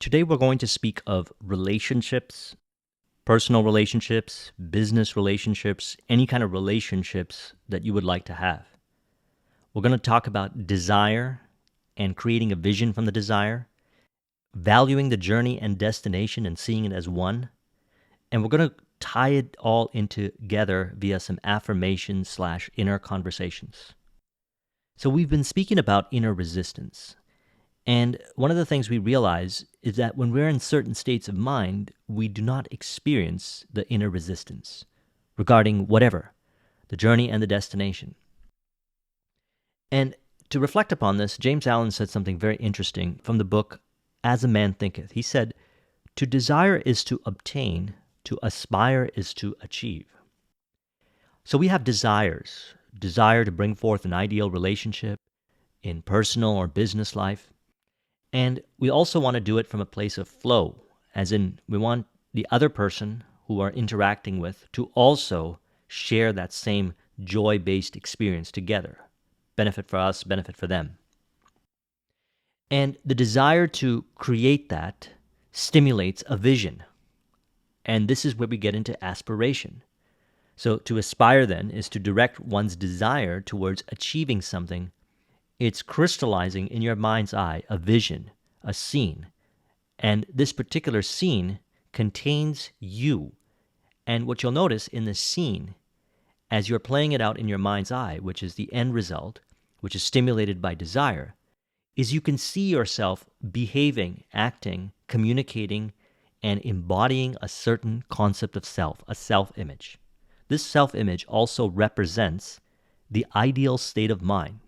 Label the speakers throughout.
Speaker 1: Today, we're going to speak of relationships, personal relationships, business relationships, any kind of relationships that you would like to have. We're going to talk about desire and creating a vision from the desire, valuing the journey and destination and seeing it as one. And we're going to tie it all together via some affirmations/inner conversations. So we've been speaking about inner resistance. And one of the things we realize is that when we're in certain states of mind, we do not experience the inner resistance regarding whatever, the journey and the destination. And to reflect upon this, James Allen said something very interesting from the book, As a Man Thinketh. He said, "To desire is to obtain, to aspire is to achieve." So we have desires, desire to bring forth an ideal relationship in personal or business life. And we also want to do it from a place of flow, as in we want the other person who we're interacting with to also share that same joy-based experience together. Benefit for us, benefit for them. And the desire to create that stimulates a vision. And this is where we get into aspiration. So to aspire then is to direct one's desire towards achieving something. It's crystallizing in your mind's eye a vision, a scene. And this particular scene contains you. And what you'll notice in the scene, as you're playing it out in your mind's eye, which is the end result, which is stimulated by desire, is you can see yourself behaving, acting, communicating, and embodying a certain concept of self, a self-image. This self-image also represents the ideal state of mind.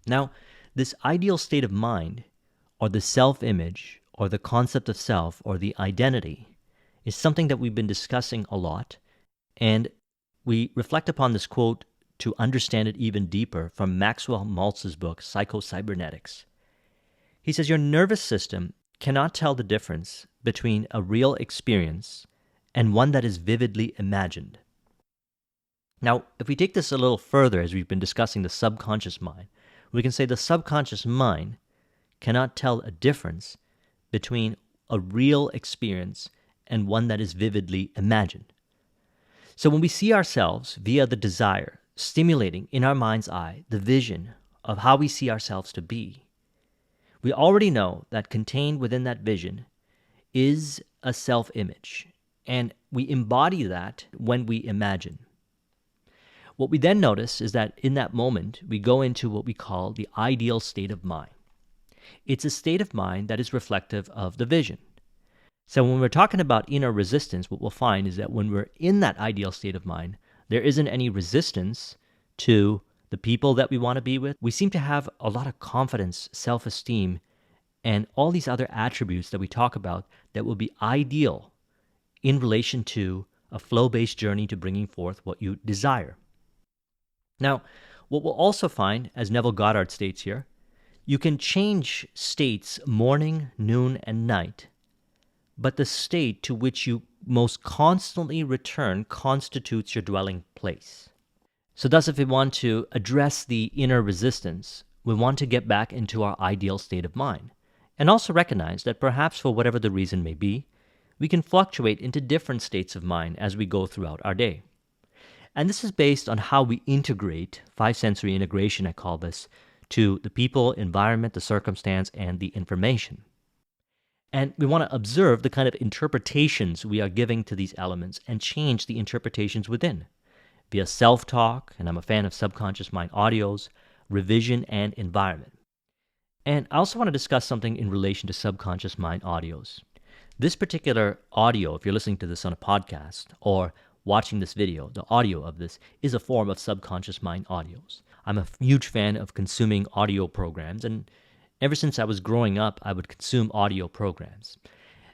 Speaker 1: Now, this ideal state of mind, or the self-image, or the concept of self, or the identity, is something that we've been discussing a lot, and we reflect upon this quote to understand it even deeper from Maxwell Maltz's book, CYBERNETICS. He says, your nervous system cannot tell the difference between a real experience and one that is vividly imagined. Now, if we take this a little further, as we've been discussing the subconscious mind, we can say the subconscious mind cannot tell a difference between a real experience and one that is vividly imagined. So when we see ourselves via the desire, stimulating in our mind's eye the vision of how we see ourselves to be, we already know that contained within that vision is a self-image, and we embody that when we imagine. What we then notice is that in that moment, we go into what we call the ideal state of mind. It's a state of mind that is reflective of the vision. So when we're talking about inner resistance, what we'll find is that when we're in that ideal state of mind, there isn't any resistance to the people that we want to be with. We seem to have a lot of confidence, self-esteem, and all these other attributes that we talk about that will be ideal in relation to a flow-based journey to bringing forth what you desire. Now, what we'll also find, as Neville Goddard states here, you can change states morning, noon, and night, but the state to which you most constantly return constitutes your dwelling place. So thus, if we want to address the inner resistance, we want to get back into our ideal state of mind, and also recognize that perhaps for whatever the reason may be, we can fluctuate into different states of mind as we go throughout our day. And this is based on how we integrate, five-sensory integration I call this, to the people, environment, the circumstance, and the information. And we want to observe the kind of interpretations we are giving to these elements and change the interpretations within via self-talk, and I'm a fan of subconscious mind audios, revision, and environment. And I also want to discuss something in relation to subconscious mind audios. This particular audio, if you're listening to this on a podcast or watching this video, the audio of this is a form of subconscious mind audios. I'm a huge fan of consuming audio programs, and ever since I was growing up, I would consume audio programs.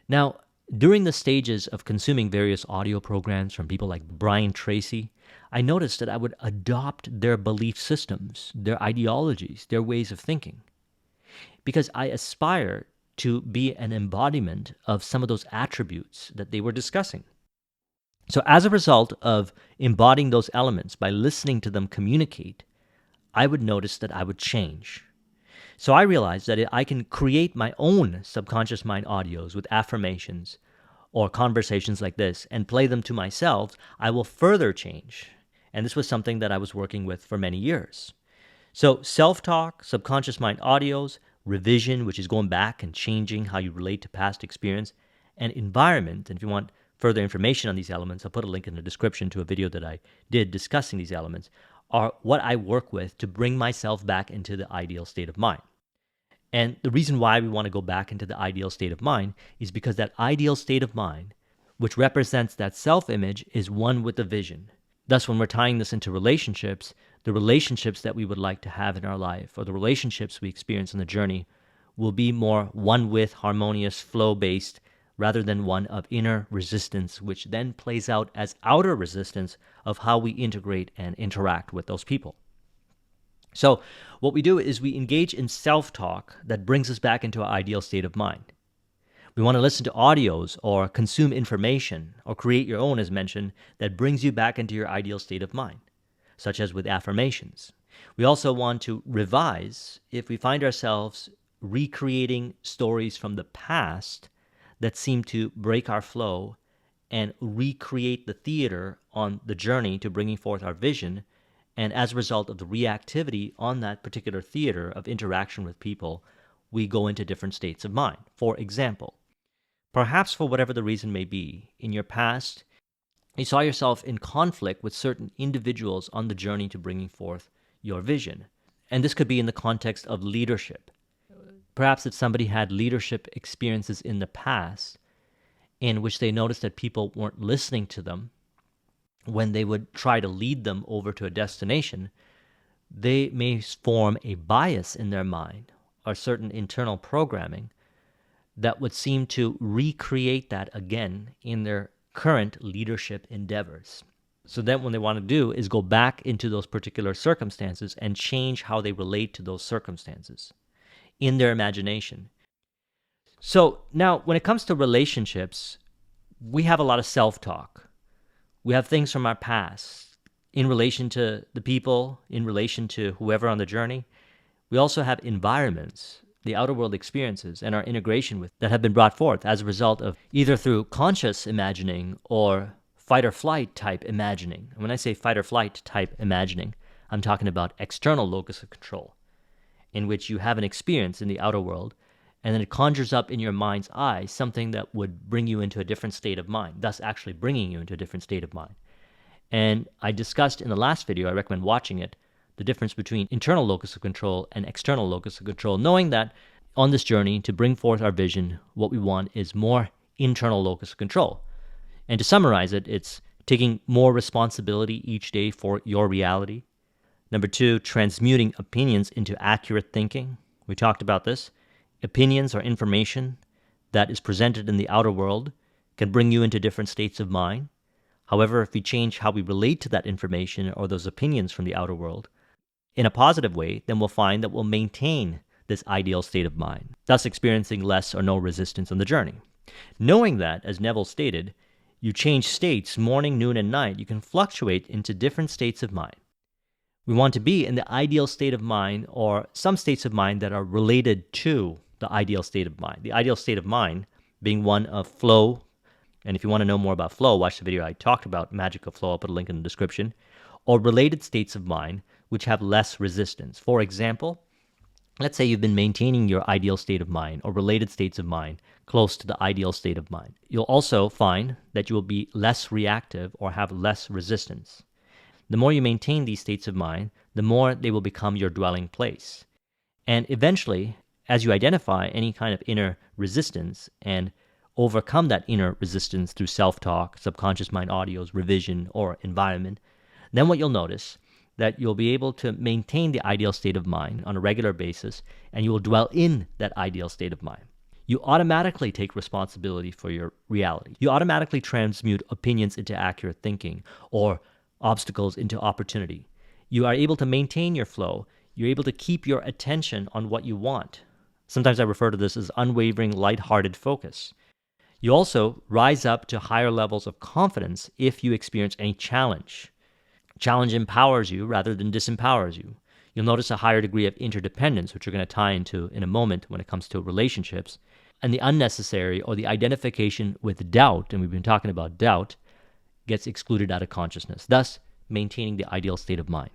Speaker 1: Now, during the stages of consuming various audio programs from people like Brian Tracy, I noticed that I would adopt their belief systems, their ideologies, their ways of thinking, because I aspire to be an embodiment of some of those attributes that they were discussing. So as a result of embodying those elements by listening to them communicate, I would notice that I would change. So I realized that I can create my own subconscious mind audios with affirmations or conversations like this and play them to myself. I will further change. And this was something that I was working with for many years. So self-talk, subconscious mind audios, revision, which is going back and changing how you relate to past experience, and environment. And if you want further information on these elements, I'll put a link in the description to a video that I did discussing these elements, are what I work with to bring myself back into the ideal state of mind. And the reason why we want to go back into the ideal state of mind is because that ideal state of mind, which represents that self-image, is one with the vision. Thus, when we're tying this into relationships, the relationships that we would like to have in our life, or the relationships we experience on the journey, will be more one with, harmonious, flow-based, rather than one of inner resistance, which then plays out as outer resistance of how we integrate and interact with those people. So what we do is we engage in self-talk that brings us back into our ideal state of mind. We want to listen to audios or consume information or create your own, as mentioned, that brings you back into your ideal state of mind, such as with affirmations. We also want to revise if we find ourselves recreating stories from the past that seem to break our flow and recreate the theater on the journey to bringing forth our vision. And as a result of the reactivity on that particular theater of interaction with people, we go into different states of mind. For example, perhaps for whatever the reason may be, in your past, you saw yourself in conflict with certain individuals on the journey to bringing forth your vision. And this could be in the context of leadership. Perhaps if somebody had leadership experiences in the past in which they noticed that people weren't listening to them when they would try to lead them over to a destination, they may form a bias in their mind or certain internal programming that would seem to recreate that again in their current leadership endeavors. So then what they want to do is go back into those particular circumstances and change how they relate to those circumstances in their imagination. So now when it comes to relationships, we have a lot of self-talk. We have things from our past in relation to the people, in relation to whoever on the journey. We also have environments, the outer world experiences, and our integration with that have been brought forth as a result of either through conscious imagining or fight or flight type imagining. And when I say fight or flight type imagining, I'm talking about external locus of control, in which you have an experience in the outer world, and then it conjures up in your mind's eye something that would bring you into a different state of mind, thus actually bringing you into a different state of mind. And I discussed in the last video, I recommend watching it, the difference between internal locus of control and external locus of control, knowing that on this journey to bring forth our vision, what we want is more internal locus of control. And to summarize it, it's taking more responsibility each day for your reality. Number 2, transmuting opinions into accurate thinking. We talked about this. Opinions or information that is presented in the outer world can bring you into different states of mind. However, if we change how we relate to that information or those opinions from the outer world in a positive way, then we'll find that we'll maintain this ideal state of mind, thus experiencing less or no resistance on the journey. Knowing that, as Neville stated, you change states morning, noon, and night, you can fluctuate into different states of mind. We want to be in the ideal state of mind or some states of mind that are related to the ideal state of mind. The ideal state of mind being one of flow. And if you want to know more about flow, watch the video I talked about magical flow. I'll put a link in the description. Or related states of mind which have less resistance. For example, let's say you've been maintaining your ideal state of mind or related states of mind close to the ideal state of mind. You'll also find that you will be less reactive or have less resistance. The more you maintain these states of mind, the more they will become your dwelling place. And eventually, as you identify any kind of inner resistance and overcome that inner resistance through self-talk, subconscious mind audios, revision, or environment, then what you'll notice that you'll be able to maintain the ideal state of mind on a regular basis, and you will dwell in that ideal state of mind. You automatically take responsibility for your reality. You automatically transmute opinions into accurate thinking or obstacles into opportunity. You are able to maintain your flow. You're able to keep your attention on what you want. Sometimes I refer to this as unwavering, lighthearted focus. You also rise up to higher levels of confidence if you experience any challenge. Challenge empowers you rather than disempowers you. You'll notice a higher degree of interdependence, which we're going to tie into in a moment when it comes to relationships. And the unnecessary or the identification with doubt, and we've been talking about doubt, gets excluded out of consciousness, thus maintaining the ideal state of mind.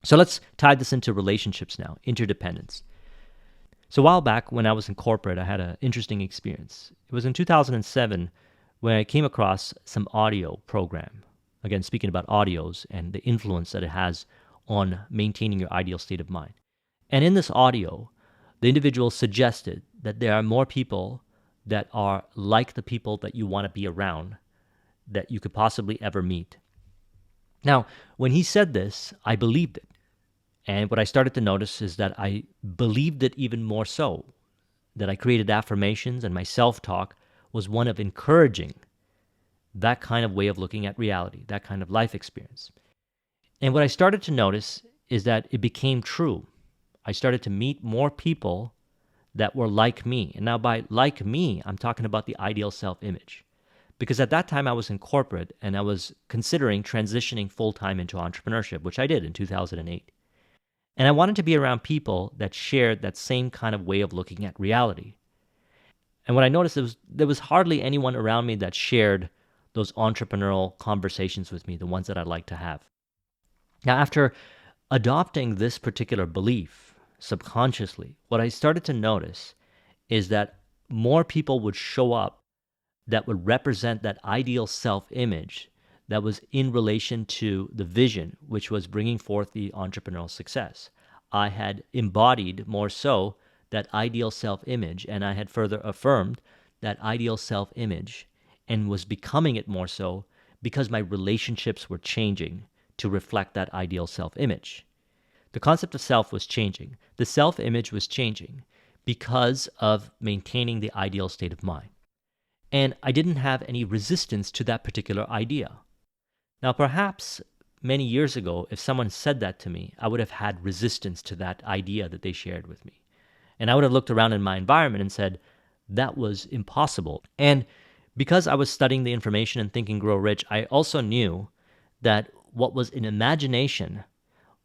Speaker 1: So let's tie this into relationships now, interdependence. So a while back when I was in corporate, I had an interesting experience. It was in 2007 when I came across some audio program. Again, speaking about audios and the influence that it has on maintaining your ideal state of mind. And in this audio, the individual suggested that there are more people that are like the people that you want to be around that you could possibly ever meet. Now, when he said this, I believed it. And what I started to notice is that I believed it even more so, that I created affirmations and my self-talk was one of encouraging that kind of way of looking at reality, that kind of life experience. And what I started to notice is that it became true. I started to meet more people that were like me. And now by like me, I'm talking about the ideal self-image. Because at that time I was in corporate and I was considering transitioning full-time into entrepreneurship, which I did in 2008. And I wanted to be around people that shared that same kind of way of looking at reality. And what I noticed was there was hardly anyone around me that shared those entrepreneurial conversations with me, the ones that I'd like to have. Now, after adopting this particular belief subconsciously, what I started to notice is that more people would show up that would represent that ideal self-image that was in relation to the vision, which was bringing forth the entrepreneurial success. I had embodied more so that ideal self-image, and I had further affirmed that ideal self-image and was becoming it more so because my relationships were changing to reflect that ideal self-image. The concept of self was changing. The self-image was changing because of maintaining the ideal state of mind. And I didn't have any resistance to that particular idea. Now, perhaps many years ago, if someone said that to me, I would have had resistance to that idea that they shared with me. And I would have looked around in my environment and said, that was impossible. And because I was studying the information and Think and Grow Rich, I also knew that what was in imagination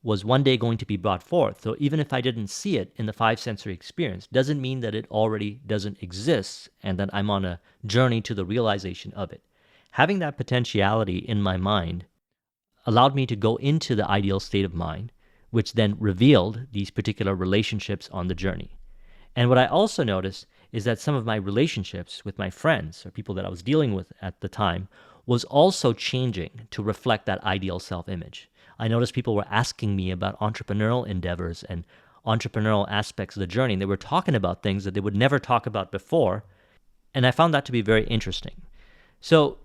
Speaker 1: was one day going to be brought forth. So even if I didn't see it in the five sensory experience, doesn't mean that it already doesn't exist and that I'm on a journey to the realization of it. Having that potentiality in my mind allowed me to go into the ideal state of mind, which then revealed these particular relationships on the journey. And what I also noticed is that some of my relationships with my friends or people that I was dealing with at the time was also changing to reflect that ideal self-image. I noticed people were asking me about entrepreneurial endeavors and entrepreneurial aspects of the journey. And they were talking about things that they would never talk about before. And I found that to be very interesting. So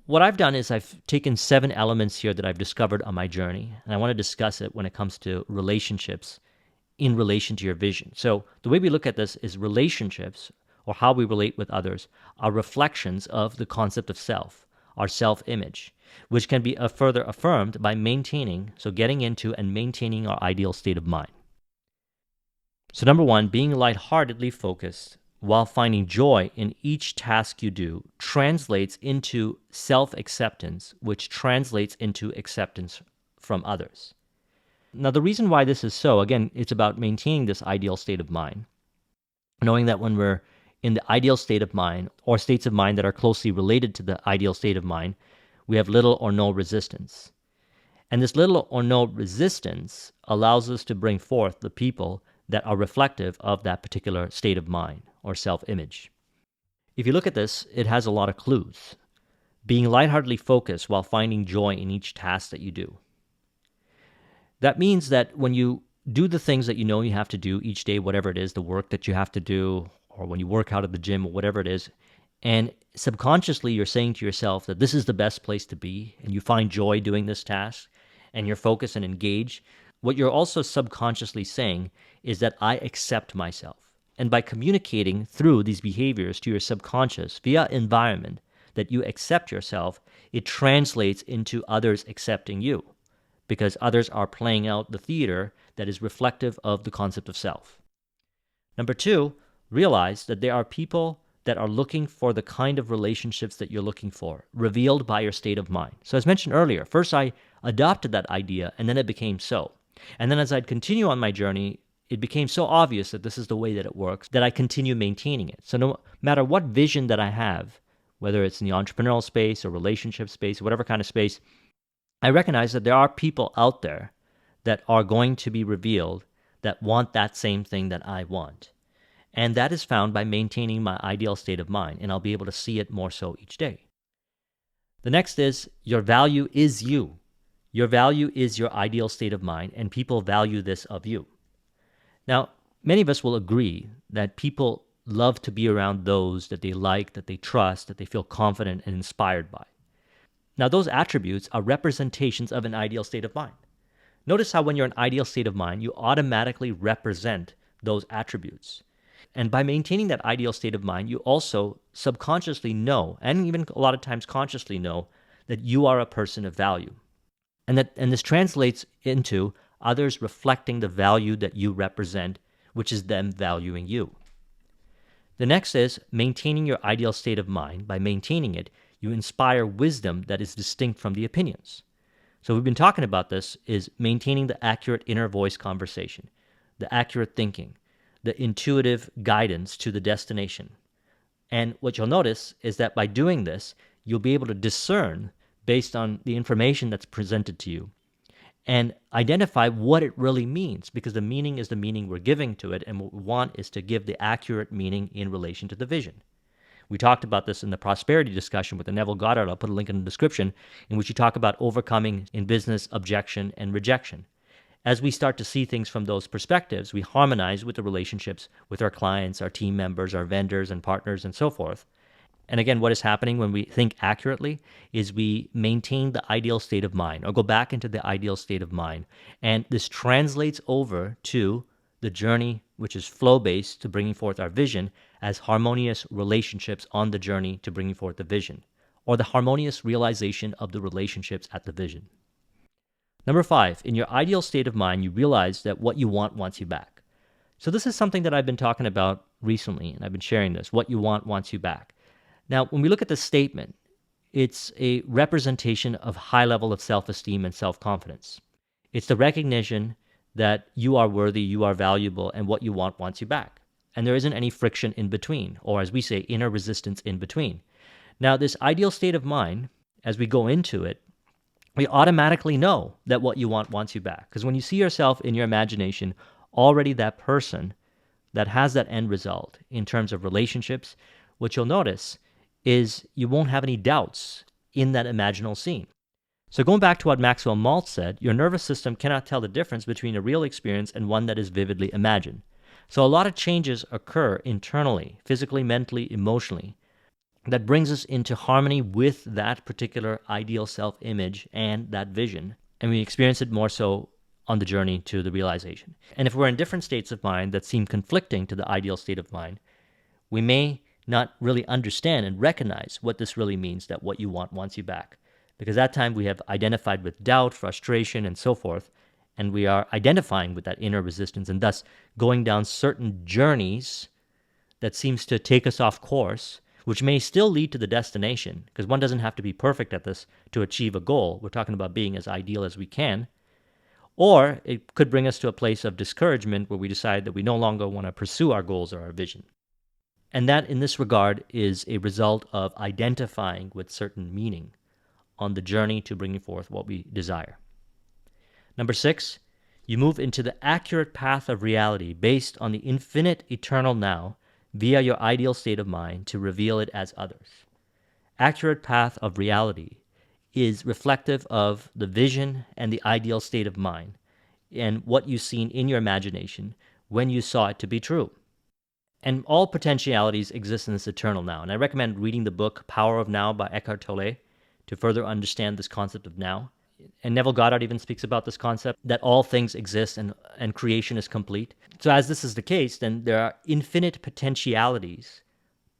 Speaker 1: what I've done is I've taken 7 elements here that I've discovered on my journey. And I want to discuss it when it comes to relationships in relation to your vision. So the way we look at this is relationships, or how we relate with others, are reflections of the concept of self, our self-image, which can be further affirmed by maintaining, so getting into and maintaining our ideal state of mind. So number 1, being lightheartedly focused while finding joy in each task you do translates into self-acceptance, which translates into acceptance from others. Now, the reason why this is so, again, it's about maintaining this ideal state of mind, knowing that when we're in the ideal state of mind, or states of mind that are closely related to the ideal state of mind, we have little or no resistance. And this little or no resistance allows us to bring forth the people that are reflective of that particular state of mind or self-image. If you look at this, it has a lot of clues. Being lightheartedly focused while finding joy in each task that you do. That means that when you do the things that you know you have to do each day, whatever it is, the work that you have to do, or when you work out at the gym or whatever it is, and subconsciously you're saying to yourself that this is the best place to be, and you find joy doing this task, and you're focused and engaged, what you're also subconsciously saying is that I accept myself. And by communicating through these behaviors to your subconscious via environment that you accept yourself, it translates into others accepting you, because others are playing out the theater that is reflective of the concept of self. Number 2, realize that there are people that are looking for the kind of relationships that you're looking for, revealed by your state of mind. So as mentioned earlier, first I adopted that idea and then it became so. And then as I'd continue on my journey, it became so obvious that this is the way that it works that I continue maintaining it. So no matter what vision that I have, whether it's in the entrepreneurial space or relationship space, whatever kind of space, I recognize that there are people out there that are going to be revealed that want that same thing that I want. And that is found by maintaining my ideal state of mind, and I'll be able to see it more so each day. The next is your value is you. Your value is your ideal state of mind, and people value this of you. Now, many of us will agree that people love to be around those that they like, that they trust, that they feel confident and inspired by. Now, those attributes are representations of an ideal state of mind. Notice how when you're in an ideal state of mind, you automatically represent those attributes. And by maintaining that ideal state of mind, you also subconsciously know, and even a lot of times consciously know, that you are a person of value. And this translates into others reflecting the value that you represent, which is them valuing you. The next is maintaining your ideal state of mind. By maintaining it, you inspire wisdom that is distinct from the opinions. So we've been talking about this is maintaining the accurate inner voice conversation, the accurate thinking, the intuitive guidance to the destination. And what you'll notice is that by doing this, you'll be able to discern based on the information that's presented to you and identify what it really means, because the meaning is the meaning we're giving to it, and what we want is to give the accurate meaning in relation to the vision. We talked about this in the prosperity discussion with the Neville Goddard. I'll put a link in the description, in which you talk about overcoming in business objection and rejection. As we start to see things from those perspectives, we harmonize with the relationships with our clients, our team members, our vendors and partners, and so forth. And again, what is happening when we think accurately is we maintain the ideal state of mind, or go back into the ideal state of mind. And this translates over to the journey, which is flow-based, to bringing forth our vision, as harmonious relationships on the journey to bringing forth the vision, or the harmonious realization of the relationships at the vision. Number 5, in your ideal state of mind, you realize that what you want wants you back. So this is something that I've been talking about recently, and I've been sharing this. What you want wants you back. Now, when we look at this statement, it's a representation of high level of self-esteem and self-confidence. It's the recognition that you are worthy, you are valuable, and what you want wants you back. And there isn't any friction in between, or as we say, inner resistance in between. Now, this ideal state of mind, as we go into it, we automatically know that what you want wants you back. Because when you see yourself in your imagination, already that person that has that end result in terms of relationships, what you'll notice is you won't have any doubts in that imaginal scene. So going back to what Maxwell Maltz said, your nervous system cannot tell the difference between a real experience and one that is vividly imagined. So a lot of changes occur internally, physically, mentally, emotionally, that brings us into harmony with that particular ideal self-image and that vision. And we experience it more so on the journey to the realization. And if we're in different states of mind that seem conflicting to the ideal state of mind, we may not really understand and recognize what this really means, that what you want wants you back. Because at that time we have identified with doubt, frustration, and so forth, and we are identifying with that inner resistance and thus going down certain journeys that seems to take us off course, which may still lead to the destination, because one doesn't have to be perfect at this to achieve a goal. We're talking about being as ideal as we can. Or it could bring us to a place of discouragement where we decide that we no longer want to pursue our goals or our vision. And that, in this regard, is a result of identifying with certain meaning on the journey to bringing forth what we desire. Number 6, you move into the accurate path of reality based on the infinite eternal now via your ideal state of mind to reveal it as others. Accurate path of reality is reflective of the vision and the ideal state of mind and what you've seen in your imagination when you saw it to be true. And all potentialities exist in this eternal now. And I recommend reading the book Power of Now by Eckhart Tolle to further understand this concept of now. And Neville Goddard even speaks about this concept, that all things exist and creation is complete. So as this is the case, then there are infinite potentialities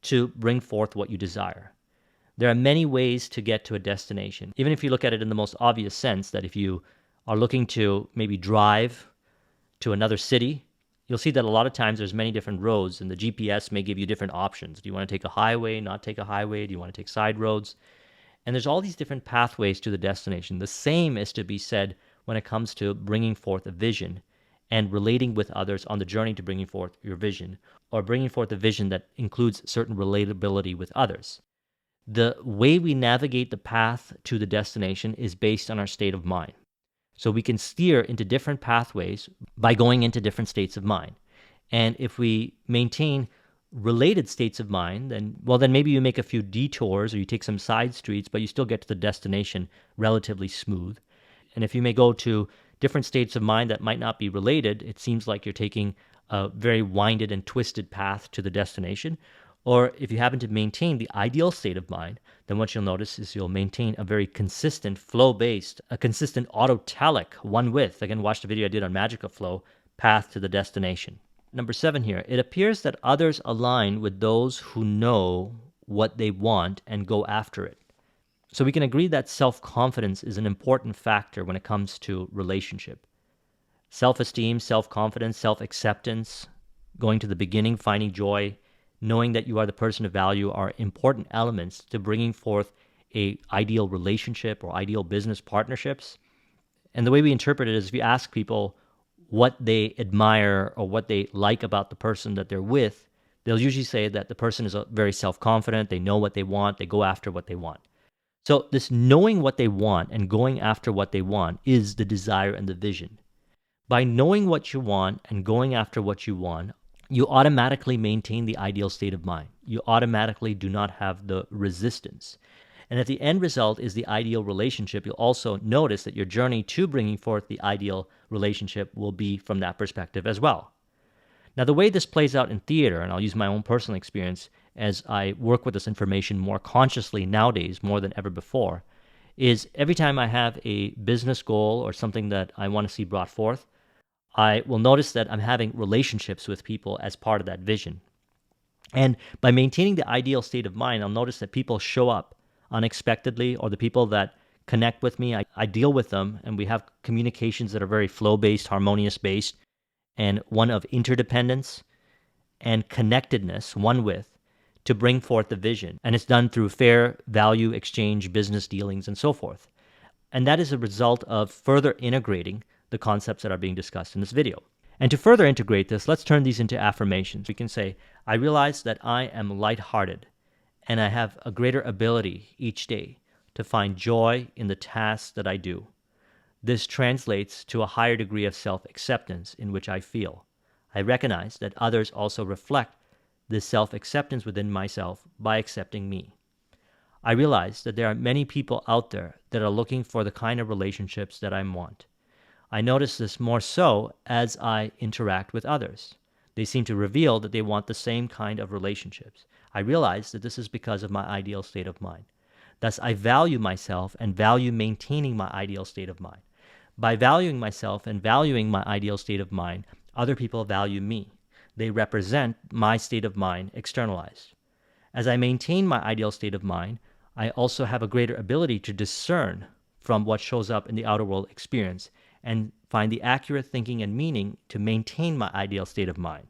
Speaker 1: to bring forth what you desire. There are many ways to get to a destination. Even if you look at it in the most obvious sense, that if you are looking to maybe drive to another city, you'll see that a lot of times there's many different roads, and the GPS may give you different options. Do you want to take a highway, not take a highway? Do you want to take side roads? And there's all these different pathways to the destination. The same is to be said when it comes to bringing forth a vision and relating with others on the journey to bringing forth your vision, or bringing forth a vision that includes certain relatability with others. The way we navigate the path to the destination is based on our state of mind. So we can steer into different pathways by going into different states of mind. And if we maintain related states of mind, then maybe you make a few detours or you take some side streets, but you still get to the destination relatively smooth. And if you may go to different states of mind that might not be related, it seems like you're taking a very winded and twisted path to the destination. Or if you happen to maintain the ideal state of mind, then what you'll notice is you'll maintain a very consistent flow-based, a consistent autotelic, one with, again, watch the video I did on Magic of Flow, path to the destination. Number 7 here, it appears that others align with those who know what they want and go after it. So we can agree that self-confidence is an important factor when it comes to relationship. Self-esteem, self-confidence, self-acceptance, going to the beginning, finding joy, knowing that you are the person of value are important elements to bringing forth a ideal relationship or ideal business partnerships. And the way we interpret it is if you ask people what they admire or what they like about the person that they're with, they'll usually say that the person is very self-confident, they know what they want, they go after what they want. So this knowing what they want and going after what they want is the desire and the vision. By knowing what you want and going after what you want, you automatically maintain the ideal state of mind. You automatically do not have the resistance. And if the end result is the ideal relationship, you'll also notice that your journey to bringing forth the ideal relationship will be from that perspective as well. Now, the way this plays out in theater, and I'll use my own personal experience as I work with this information more consciously nowadays, more than ever before, is every time I have a business goal or something that I want to see brought forth, I will notice that I'm having relationships with people as part of that vision. And by maintaining the ideal state of mind, I'll notice that people show up unexpectedly, or the people that connect with me, I deal with them, and we have communications that are very flow-based, harmonious-based, and one of interdependence and connectedness, one with, to bring forth the vision. And it's done through fair value exchange, business dealings, and so forth. And that is a result of further integrating the concepts that are being discussed in this video. And to further integrate this, let's turn these into affirmations. We can say, I realize that I am lighthearted, and I have a greater ability each day to find joy in the tasks that I do. This translates to a higher degree of self-acceptance in which I feel. I recognize that others also reflect this self-acceptance within myself by accepting me. I realize that there are many people out there that are looking for the kind of relationships that I want. I notice this more so as I interact with others. They seem to reveal that they want the same kind of relationships. I realize that this is because of my ideal state of mind. Thus, I value myself and value maintaining my ideal state of mind. By valuing myself and valuing my ideal state of mind, other people value me. They represent my state of mind externalized. As I maintain my ideal state of mind, I also have a greater ability to discern from what shows up in the outer world experience and find the accurate thinking and meaning to maintain my ideal state of mind.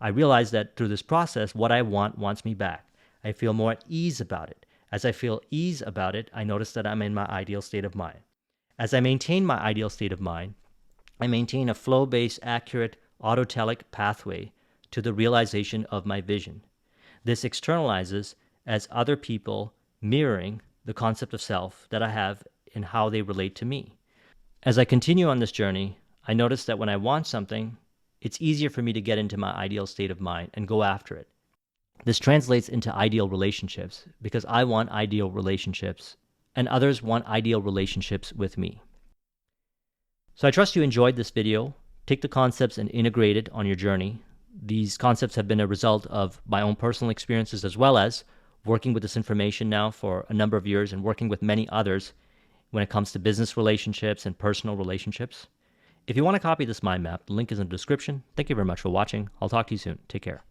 Speaker 1: I realize that through this process, what I want wants me back. I feel more at ease about it. As I feel ease about it, I notice that I'm in my ideal state of mind. As I maintain my ideal state of mind, I maintain a flow-based, accurate, autotelic pathway to the realization of my vision. This externalizes as other people mirroring the concept of self that I have in how they relate to me. As I continue on this journey, I notice that when I want something, it's easier for me to get into my ideal state of mind and go after it. This translates into ideal relationships because I want ideal relationships and others want ideal relationships with me. So I trust you enjoyed this video. Take the concepts and integrate it on your journey. These concepts have been a result of my own personal experiences as well as working with this information now for a number of years and working with many others when it comes to business relationships and personal relationships. If you want to copy this mind map, the link is in the description. Thank you very much for watching. I'll talk to you soon. Take care.